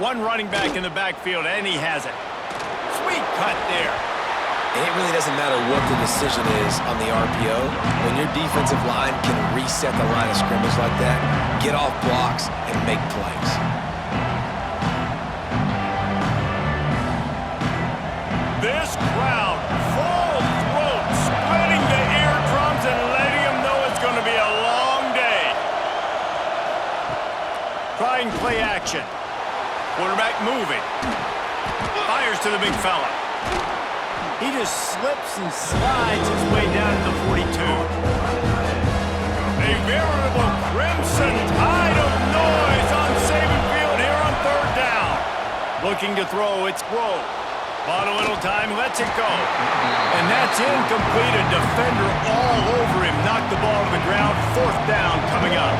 One running back in the backfield, and he has it. Sweet cut there. And it really doesn't matter what the decision is on the RPO. When your defensive line can reset the line of scrimmage like that, get off blocks and make plays. This crowd, full throat, splitting the eardrums and letting them know it's going to be a long day. Trying play action. Quarterback moving. Fires to the big fella. He just slips and slides his way down to the 42. A veritable crimson tide of noise on Saban Field here on third down. Looking to throw, it's Rowe. Bought a little time, lets it go. And that's incomplete. A defender all over him. Knocked the ball to the ground. Fourth down coming up.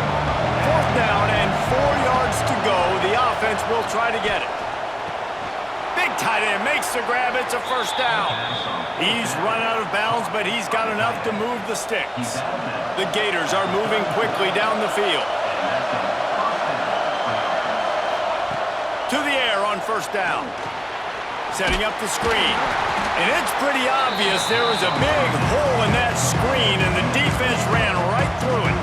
Fourth down and 4 yards to go. The offense will try to get it. Big tight end makes the grab. It's a first down. He's run out of bounds, but he's got enough to move the sticks. The Gators are moving quickly down the field. To the air on first down. Setting up the screen. And it's pretty obvious there was a big hole in that screen, and the defense ran right through it.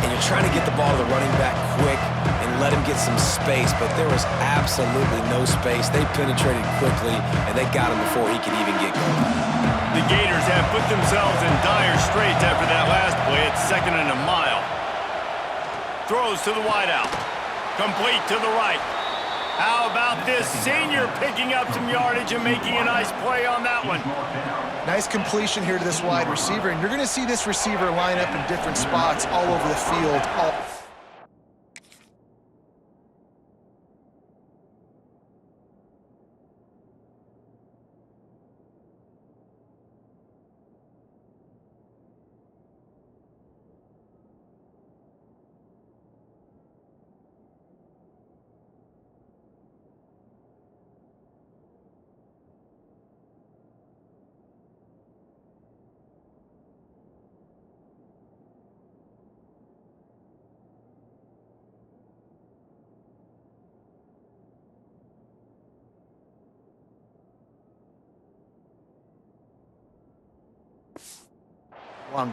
And you're trying to get the ball to the running back quick and let him get some space, but there was absolutely no space. They penetrated quickly, and they got him before he could even get going. The Gators have put themselves in dire straits after that last play. It's 2nd and a mile. Throws to the wideout. Complete to the right. How about this senior picking up some yardage and making a nice play on that one? Nice completion here to this wide receiver, and you're going to see this receiver line up in different spots all over the field.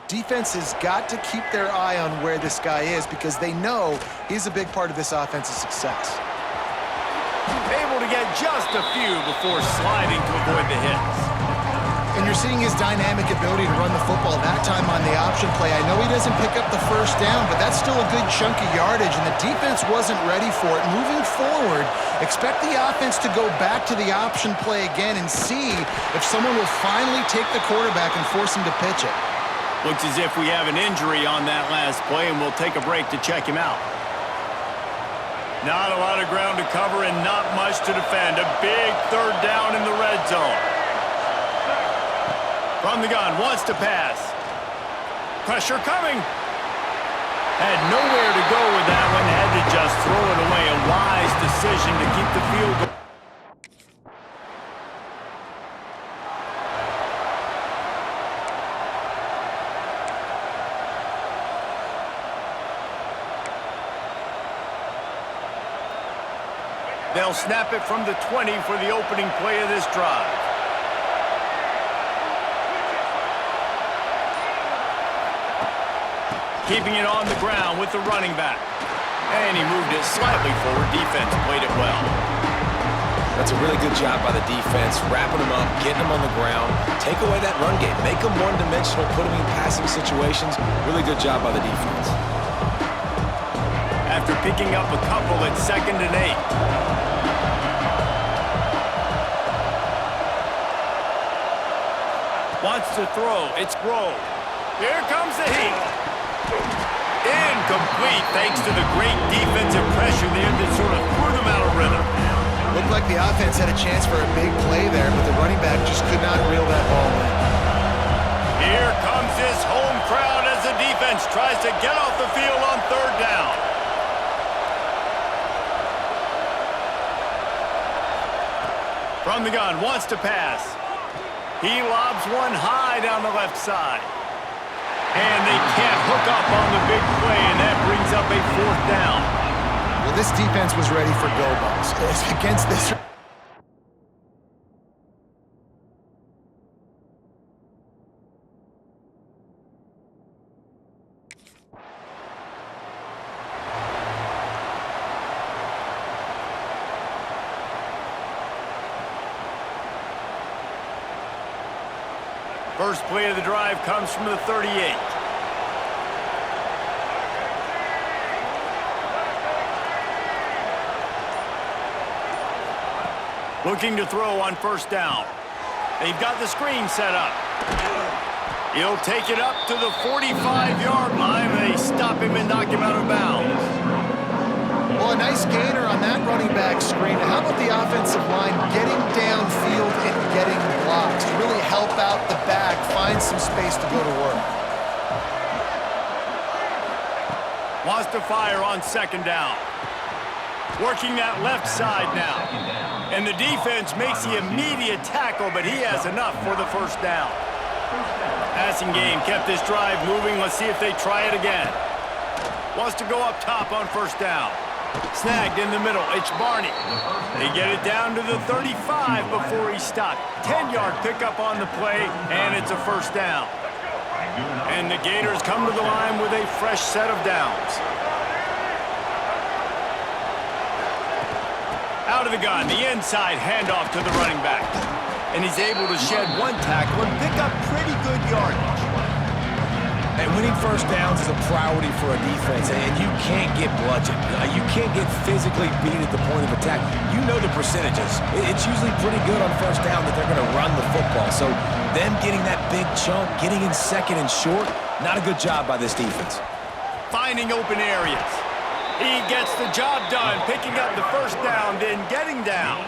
Defense has got to keep their eye on where this guy is because they know he's a big part of this offense's success. Able to get just a few before sliding to avoid the hits. And you're seeing his dynamic ability to run the football that time on the option play. I know he doesn't pick up the first down, but that's still a good chunk of yardage, and the defense wasn't ready for it. Moving forward, expect the offense to go back to the option play again and see if someone will finally take the quarterback and force him to pitch it. Looks as if we have an injury on that last play, and we'll take a break to check him out. Not a lot of ground to cover and not much to defend. A big third down in the red zone. From the gun, wants to pass. Pressure coming. Had nowhere to go with that one. Had to just throw it away. A wise decision to keep the field goal. They'll snap it from the 20 for the opening play of this drive. Keeping it on the ground with the running back. And he moved it slightly forward. Defense played it well. That's a really good job by the defense, wrapping them up, getting them on the ground, take away that run game, make them one-dimensional, put them in passing situations. Really good job by the defense. After picking up a couple, it's 2nd and 8. Wants to throw. It's Rowe. Here comes the heat. Incomplete thanks to the great defensive pressure there that sort of threw them out of rhythm. Looked like the offense had a chance for a big play there, but the running back just could not reel that ball in. Here comes this home crowd as the defense tries to get off the field on third down. From the gun, wants to pass. He lobs one high down the left side. And they can't hook up on the big play, and that brings up a fourth down. Well, this defense was ready for go balls. Against this... First play of the drive comes from the 38. Looking to throw on first down. They've got the screen set up. He'll take it up to the 45-yard line. They stop him and knock him out of bounds. Well, a nice gainer on that running back screen. How about the offensive line getting downfield and getting blocks to really help out the back, find some space to go to work? Wants to fire on second down. Working that left side now. And the defense makes the immediate tackle, but he has enough for the first down. Passing game kept this drive moving. Let's see if they try it again. Wants to go up top on first down. Snagged in the middle. It's Barney. They get it down to the 35 before he stopped. 10-yard pickup on the play, and it's a first down. And the Gators come to the line with a fresh set of downs. Out of the gun, the inside handoff to the running back. And he's able to shed one tackle and pick up pretty good yardage. And winning first downs is a priority for a defense, and you can't get bludgeoned. You can't get physically beat at the point of attack. You know the percentages. It's usually pretty good on first down that they're going to run the football. So them getting that big chunk, getting in second and short, not a good job by this defense. Finding open areas. He gets the job done, picking up the first down, then getting down.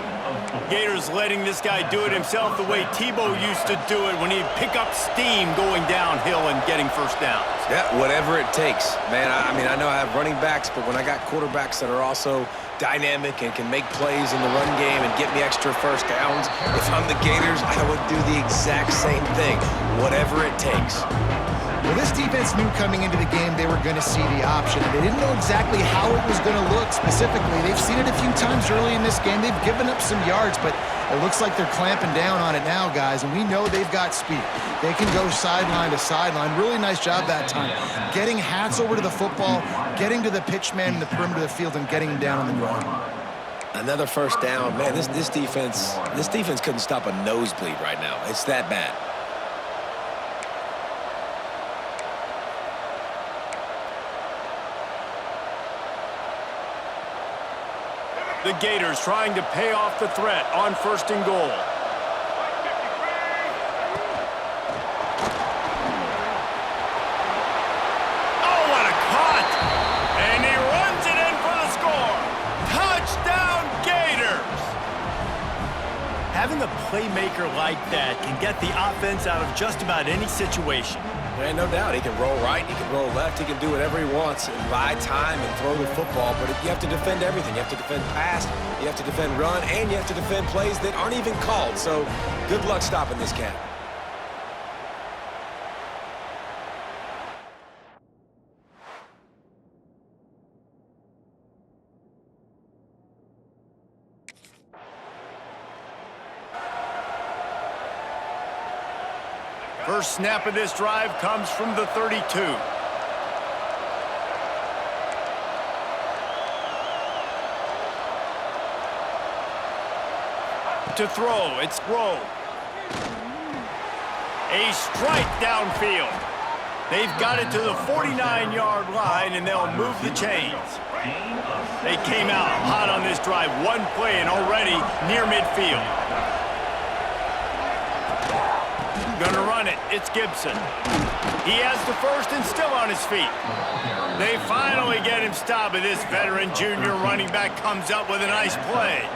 Gators letting this guy do it himself the way Tebow used to do it when he'd pick up steam going downhill and getting first downs. Yeah, whatever it takes. Man, I mean, I know I have running backs, but when I got quarterbacks that are also dynamic and can make plays in the run game and get me extra first downs, if I'm the Gators, I would do the exact same thing, whatever it takes. Well, this defense knew coming into the game they were going to see the option. They didn't know exactly how it was going to look specifically. They've seen it a few times early in this game. They've given up some yards, but it looks like they're clamping down on it now, guys, and we know they've got speed. They can go sideline to sideline. Really nice job that time. Getting Hats over to the football, getting to the pitch man in the perimeter of the field, and getting him down on the ground. Another first down. Man, this defense couldn't stop a nosebleed right now. It's that bad. The Gators trying to pay off the threat on first and goal. Oh, what a cut! And he runs it in for the score. Touchdown, Gators! Having a playmaker like that can get the offense out of just about any situation. And no doubt, he can roll right, he can roll left, he can do whatever he wants and buy time and throw the football, but you have to defend everything. You have to defend pass, you have to defend run, and you have to defend plays that aren't even called. So good luck stopping this cat. First snap of this drive comes from the 32. To throw, it's Rowe. A strike downfield. They've got it to the 49-yard line, and they'll move the chains. They came out hot on this drive. One play and already near midfield. Gonna run it. It's Gibson. He has the first and still on his feet. They finally get him stopped, but this veteran junior running back comes up with a nice play.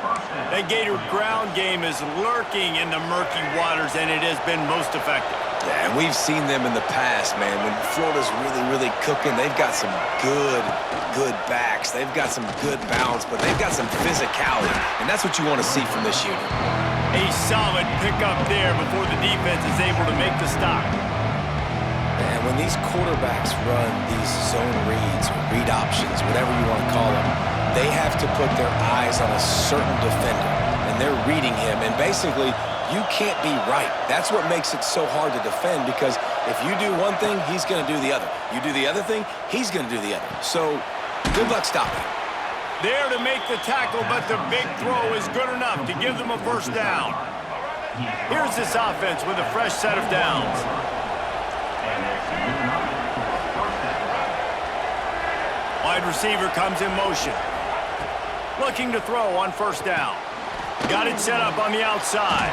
The Gator ground game is lurking in the murky waters, and it has been most effective. Yeah, and we've seen them in the past, man. When Florida's really cooking, they've got some good backs. They've got some good balance, but they've got some physicality, and that's what you want to see from this unit. A solid pickup there before the defense is able to make the stop. And when these quarterbacks run these zone reads or read options, whatever you want to call them, they have to put their eyes on a certain defender, and they're reading him, and basically, you can't be right. That's what makes it so hard to defend, because if you do one thing, he's going to do the other. You do the other thing, he's going to do the other. So, good luck stopping him. There to make the tackle, but the big throw is good enough to give them a first down. Here's this offense with a fresh set of downs. Wide receiver comes in motion. Looking to throw on first down. Got it set up on the outside.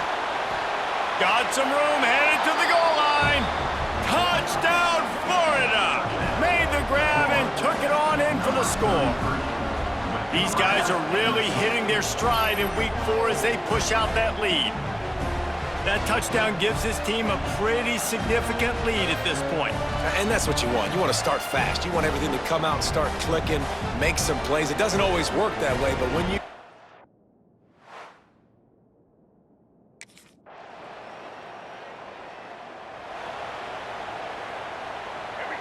Got some room, headed to the goal line. Touchdown, Florida! Made the grab and took it on in for the score. These guys are really hitting their stride in week 4 as they push out that lead. That touchdown gives this team a pretty significant lead at this point. And that's what you want. You want to start fast. You want everything to come out and start clicking, make some plays. It doesn't always work that way, but when you...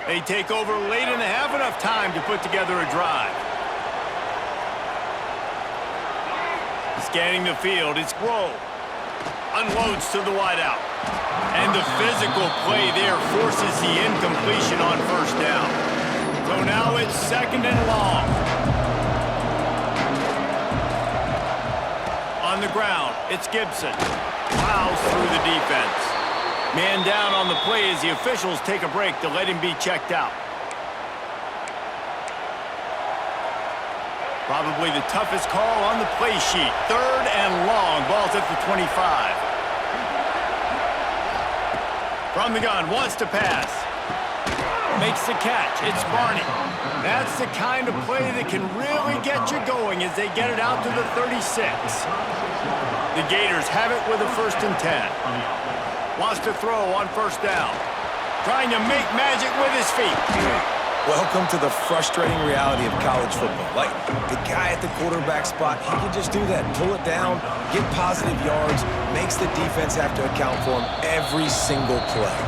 They take over late and have enough time to put together a drive. Scanning the field, it's Grove. Unloads to the wideout. And the physical play there forces the incompletion on first down. So now it's 2nd and long. On the ground, it's Gibson. Plows through the defense. Man down on the play as the officials take a break to let him be checked out. Probably the toughest call on the play sheet. 3rd and long. Ball's at the 25. From the gun, wants to pass. Makes the catch. It's Barney. That's the kind of play that can really get you going as they get it out to the 36. The Gators have it with a 1st and 10. Wants to throw on first down. Trying to make magic with his feet. Welcome to the frustrating reality of college football. Like, the guy at the quarterback spot, he can just do that. Pull it down, get positive yards, makes the defense have to account for him every single play.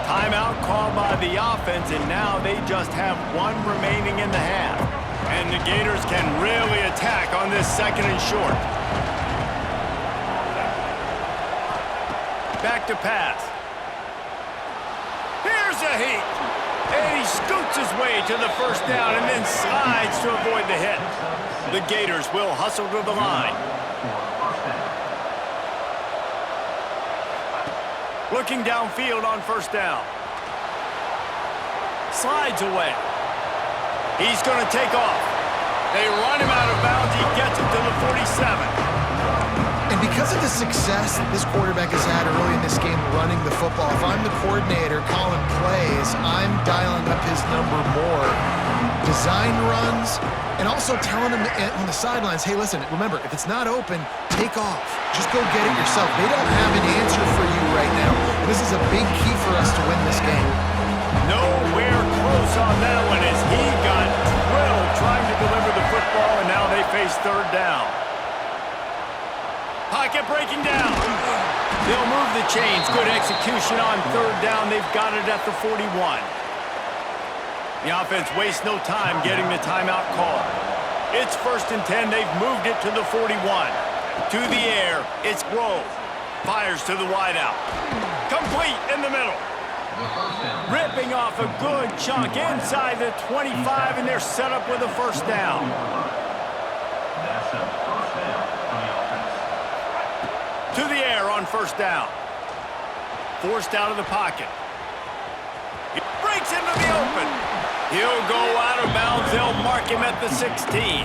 Timeout called by the offense, and now they just have 1 remaining in the half. And the Gators can really attack on this 2nd and short. Back to pass. Here's a heat. And he scoots his way to the first down and then slides to avoid the hit. The Gators will hustle to the line. Looking downfield on first down. Slides away. He's going to take off. They run him out of bounds. He gets it to the 47. And because of the success this quarterback has had early in this game running the football, if I'm the coordinator calling plays, I'm dialing up his number more. Design runs, and also telling him on the sidelines, hey, listen, remember, if it's not open, take off. Just go get it yourself. They don't have an answer for you right now. This is a big key for us to win this game. Nowhere close on that one as he got drilled trying to deliver the football, and now they face 3rd down. Pocket breaking down. They'll move the chains. Good execution on 3rd down. They've got it at the 41. The offense wastes no time getting the timeout call. It's 1st and 10. They've moved it to the 41. To the air, it's Grove. Fires to the wideout. Complete in the middle. Ripping off a good chunk inside the 25, and they're set up with a first down. To the air on first down. Forced out of the pocket. He breaks into the open. He'll go out of bounds. They'll mark him at the 16.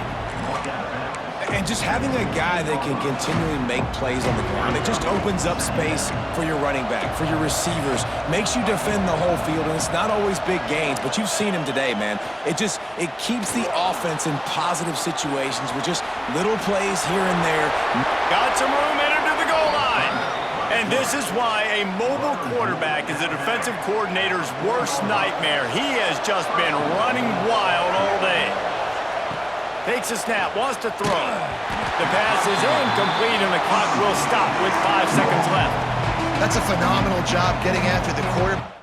And just having a guy that can continually make plays on the ground, it just opens up space for your running back, for your receivers, makes you defend the whole field, and it's not always big gains, but you've seen him today, man. It keeps the offense in positive situations with just little plays here and there. Got some room, entered to the goal line. And this is why a mobile quarterback is a defensive coordinator's worst nightmare. He has just been running wild all day. Takes a snap, wants to throw. The pass is incomplete, and the clock will stop with 5 seconds left. That's a phenomenal job getting after the quarterback.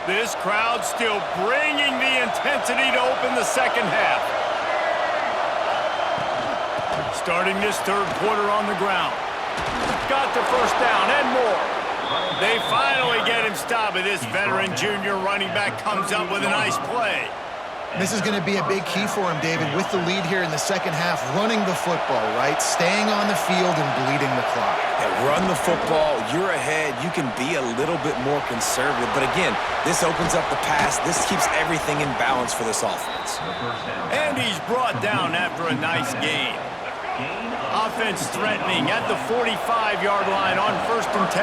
This crowd still bringing the intensity to open the second half. Starting this third quarter on the ground. Got the first down and more. They finally get him stopped, but this veteran junior running back comes up with a nice play. This is going to be a big key for him, David, with the lead here in the second half, running the football, right? Staying on the field and bleeding the clock. Yeah, run the football, you're ahead, you can be a little bit more conservative. But again, this opens up the pass. This keeps everything in balance for this offense. And he's brought down after a nice gain. Offense threatening at the 45-yard line on 1st and 10.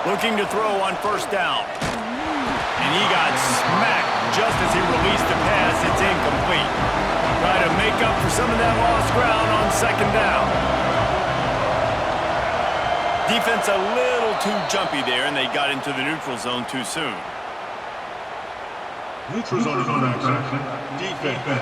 Looking to throw on 1st down. And he got smacked just as he released the pass. It's incomplete. Try to make up for some of that lost ground on 2nd down. Defense a little too jumpy there, and they got into the neutral zone too soon. Neutral zone defense.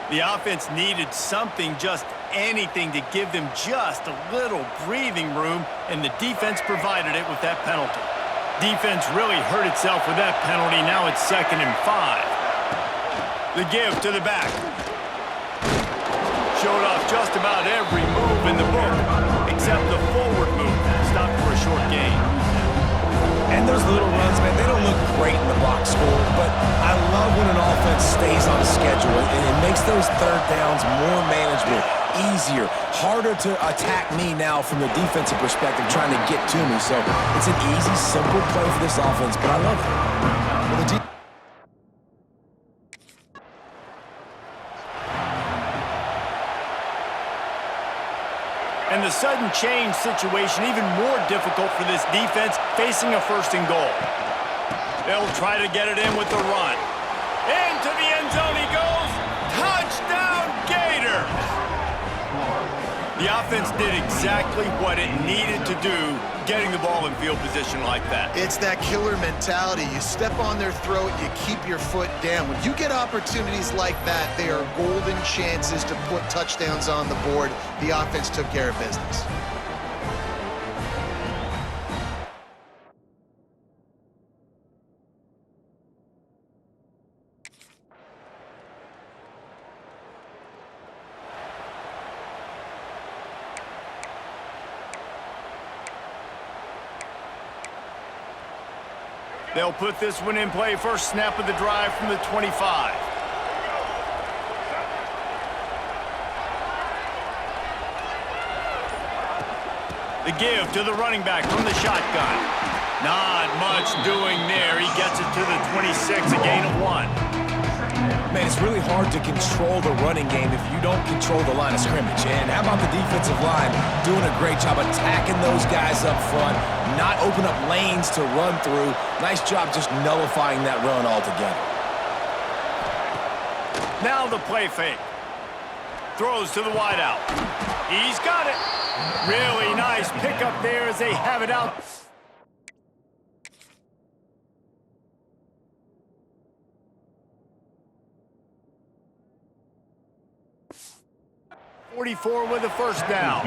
The offense needed something, just anything, to give them just a little breathing room, and the defense provided it with that penalty. Defense really hurt itself with that penalty. Now it's 2nd and 5. The give to the back. Showed off just about every move in the book, except the forward move. Stopped for a short gain. And those little runs, man, they don't look great in the box score, but I love when an offense stays on schedule, and it makes those 3rd downs more manageable, easier, harder to attack me now from the defensive perspective, trying to get to me. So it's an easy, simple play for this offense, but I love it. Well, the And the sudden change situation even more difficult for this defense facing a 1st and goal. They'll try to get it in with the run. Into the end zone he goes. Touchdown Gators! The offense did exactly what it needed to do, getting the ball in field position like that. It's that killer mentality. You step on their throat, you keep your foot down. When you get opportunities like that, they are golden chances to put touchdowns on the board. The offense took care of business. They'll put this one in play. First snap of the drive from the 25. The give to the running back from the shotgun. Not much doing there. He gets it to the 26, a gain of 1. Man, it's really hard to control the running game if you don't control the line of scrimmage. And how about the defensive line doing a great job attacking those guys up front, not open up lanes to run through. Nice job just nullifying that run altogether. Now the play fake. Throws to the wideout. He's got it. Really nice pickup there as they have it out. 44 with a 1st down.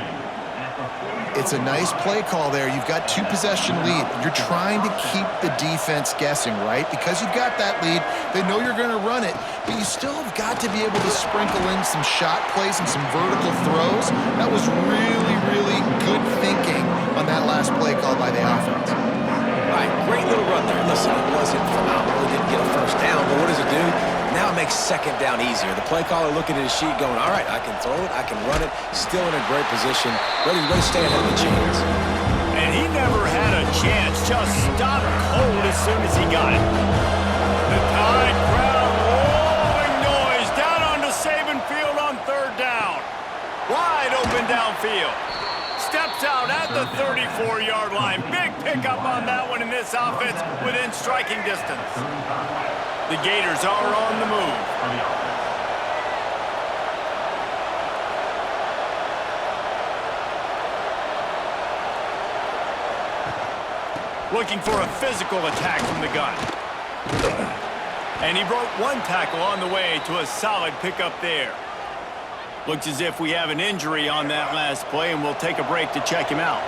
It's a nice play call there. You've got 2-possession lead. You're trying to keep the defense guessing, right? Because you've got that lead, they know you're going to run it, but you still have got to be able to sprinkle in some shot plays and some vertical throws. That was really, really good thinking on that last play call by the offense. All right, great little run there. Listen, it wasn't phenomenal. It didn't get a 1st down, but what does it do? Now it makes 2nd down easier. The play caller looking at his sheet going, all right, I can throw it, I can run it, still in a great position, ready to stay ahead of the chains. And he never had a chance, just stopped cold as soon as he got it. The Tide crowd rolling noise down onto Saban Field on 3rd down. Wide open downfield. Steps out at the 34-yard line. Big pickup on that one in this offense within striking distance. The Gators are on the move. Looking for a physical attack from the gun. And he broke 1 tackle on the way to a solid pickup there. Looks as if we have an injury on that last play, and we'll take a break to check him out.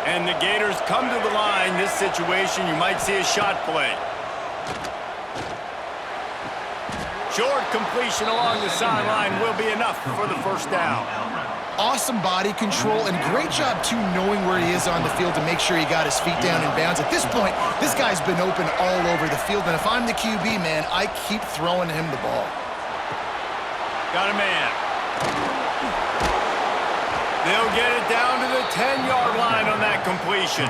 And the Gators come to the line. This situation, you might see a shot play. Short completion along the sideline will be enough for the first down. Awesome body control and great job, too, knowing where he is on the field to make sure he got his feet down in bounds. At this point, this guy's been open all over the field, and if I'm the QB, man, I keep throwing him the ball. Got a man. They'll get it down to the 10-yard line on that completion.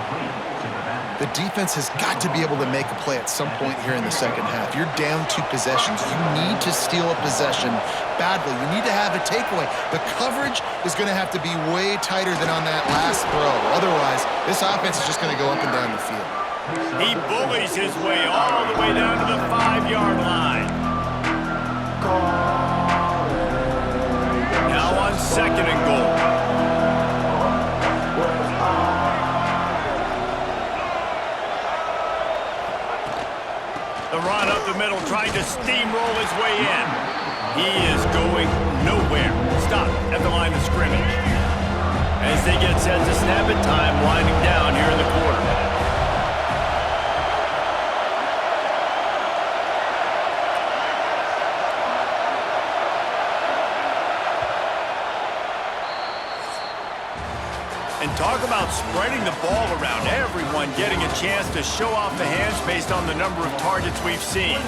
The defense has got to be able to make a play at some point here in the second half. You're down 2 possessions. You need to steal a possession badly. You need to have a takeaway. The coverage is going to have to be way tighter than on that last throw. Otherwise, this offense is just going to go up and down the field. He bullies his way all the way down to the 5-yard line. Now on 2nd and goal. The run up the middle, trying to steamroll his way in. He is going nowhere. Stop at the line of scrimmage. As they get set to snap it, time winding down here in the quarter. And talk about spreading the ball around, everyone getting a chance to show off the hands based on the number of targets we've seen.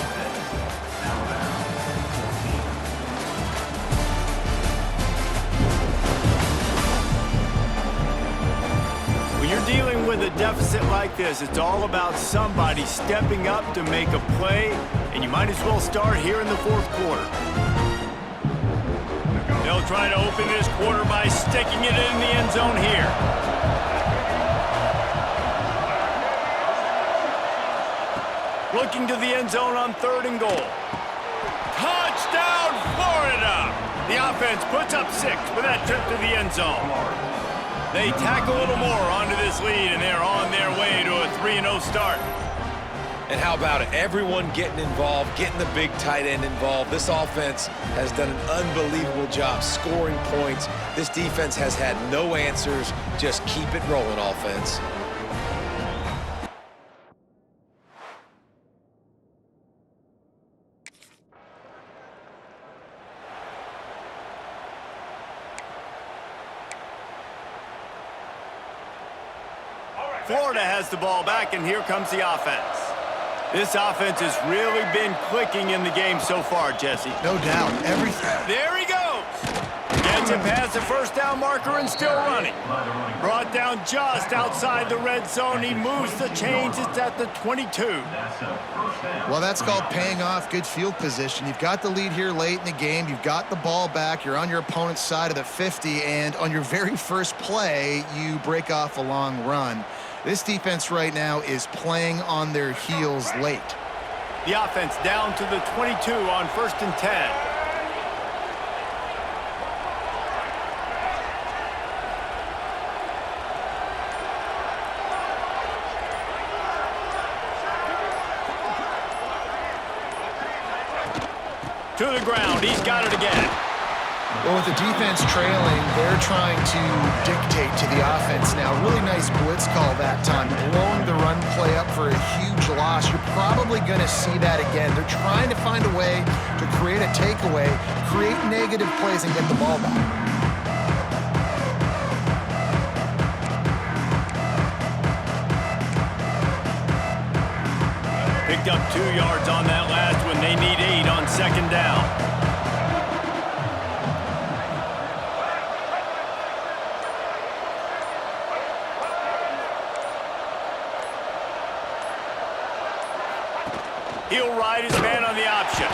When you're dealing with a deficit like this, it's all about somebody stepping up to make a play, and you might as well start here in the 4th quarter. They'll try to open this quarter by sticking it in the end zone here. Looking to the end zone on 3rd and goal. Touchdown, Florida! The offense puts up 6 with that trip to the end zone. They tack a little more onto this lead, and they're on their way to a 3-0 start. And how about it? Everyone getting involved, getting the big tight end involved. This offense has done an unbelievable job scoring points. This defense has had no answers. Just keep it rolling, offense. Florida has the ball back, and here comes the offense. This offense has really been clicking in the game so far, Jesse. No doubt. Everything. There he goes. Gets it past the first down marker and still running. Brought down just outside the red zone. He moves the chains. It's at the 22. Well, that's called paying off good field position. You've got the lead here late in the game. You've got the ball back. You're on your opponent's side of the 50, and on your very first play, you break off a long run. This defense right now is playing on their heels late. The offense down to the 22 on 1st and 10. To the ground. He's got it again. Well, with the defense trailing, they're trying to dictate to the offense now. Really nice blitz call that time, blowing the run play up for a huge loss. You're probably going to see that again. They're trying to find a way to create a takeaway, create negative plays, and get the ball back. Picked up 2 yards on that last one. They need 8 on 2nd down. He'll ride his man on the option.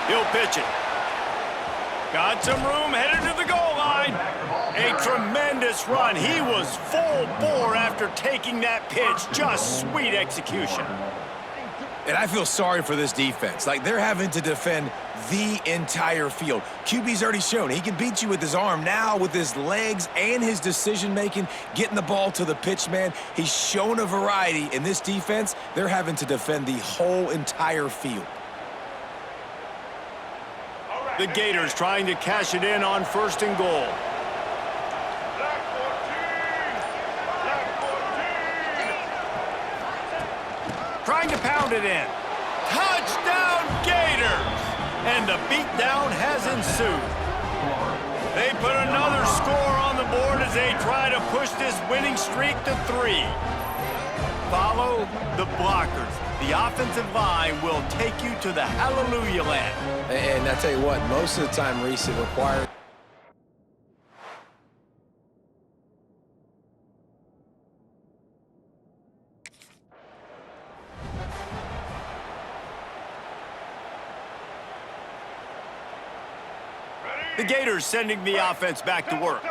He'll pitch it. Got some room, headed to the goal line. A tremendous run. He was full bore after taking that pitch. Just sweet execution. And I feel sorry for this defense. Like, they're having to defend the entire field. QB's already shown he can beat you with his arm. Now, with his legs and his decision-making, getting the ball to the pitch man, he's shown a variety. In this defense, they're having to defend the whole entire field. The Gators trying to cash it in on 1st and goal. Trying to pound it in. Touchdown, Gators! And the beatdown has ensued. They put another score on the board as they try to push this winning streak to 3. Follow the blockers. The offensive line will take you to the hallelujah land. And I tell you what, most of the time, Reese, it requires... The Gators sending the offense back to work.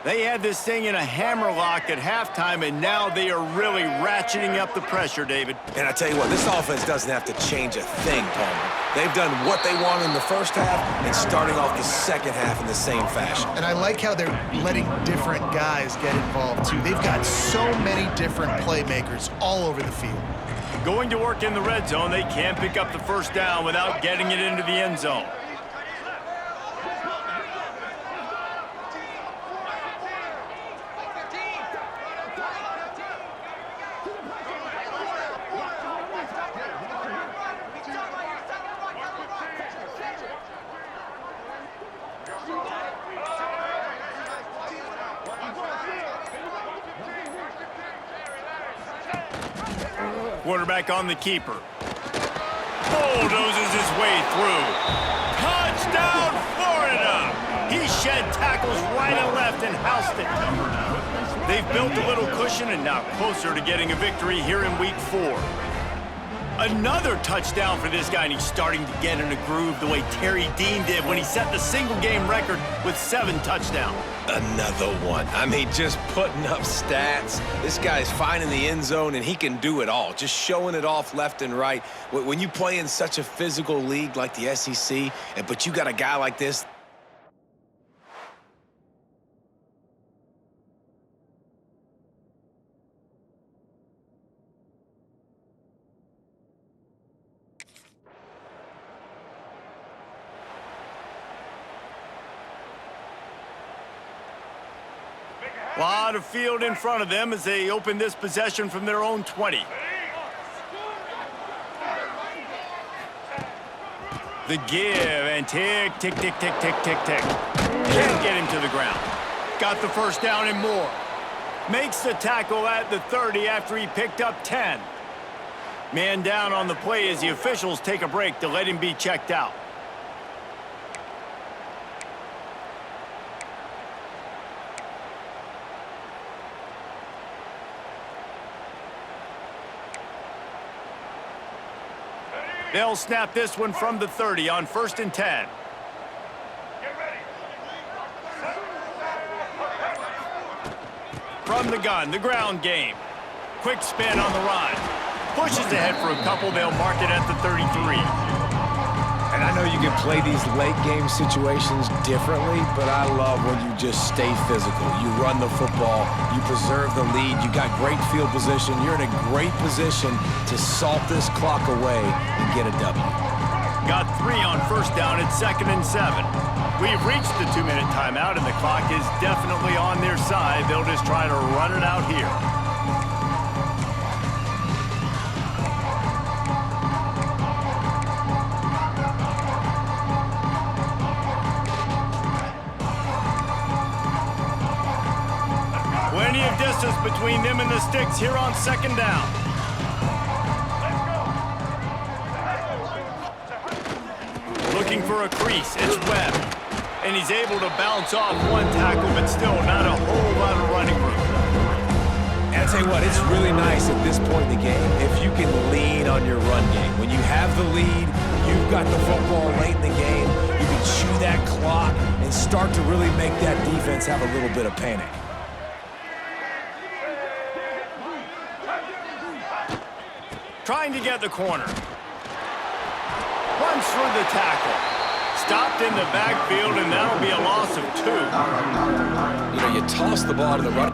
They had this thing in a hammerlock at halftime, and now they are really ratcheting up the pressure, David. And I tell you what, this offense doesn't have to change a thing, Palmer. They've done what they wanted in the first half and starting off the second half in the same fashion. And I like how they're letting different guys get involved, too. They've got so many different playmakers all over the field. Going to work in the red zone, they can't pick up the 1st down without getting it into the end zone. Quarterback on the keeper. Bulldozes his way through. Touchdown, Florida! He shed tackles right and left and housed it. They've built a little cushion and now closer to getting a victory here in Week 4. Another touchdown for this guy, and he's starting to get in a groove the way Terry Dean did when he set the single-game record with 7 touchdowns. Another one. I mean, just putting up stats. This guy's finding the end zone, and he can do it all, just showing it off left and right. When you play in such a physical league like the SEC, but you got a guy like this... A lot of field in front of them as they open this possession from their own 20. The give and tick, tick, tick, tick, tick, tick, tick. Can't get him to the ground. Got the 1st down and more. Makes the tackle at the 30 after he picked up 10. Man down on the play as the officials take a break to let him be checked out. They'll snap this one from the 30 on 1st and 10. From the gun, the ground game. Quick spin on the run. Pushes ahead for a couple. They'll mark it at the 33. And I know you can play these late-game situations differently, but I love when you just stay physical. You run the football, you preserve the lead, you got great field position, you're in a great position to salt this clock away and get a W. Got 3 on 1st down at 2nd and 7. We've reached the 2-minute timeout, and the clock is definitely on their side. They'll just try to run it out here. Plenty of distance between them and the sticks here on 2nd down. Looking for a crease, it's Webb. And he's able to bounce off one tackle, but still not a whole lot of running room. And I'll tell you what, it's really nice at this point in the game if you can lean on your run game. When you have the lead, you've got the football late in the game, you can chew that clock and start to really make that defense have a little bit of panic. Trying to get the corner. Runs through the tackle. Stopped in the backfield, and that'll be a loss of 2. You know, you toss the ball to the run.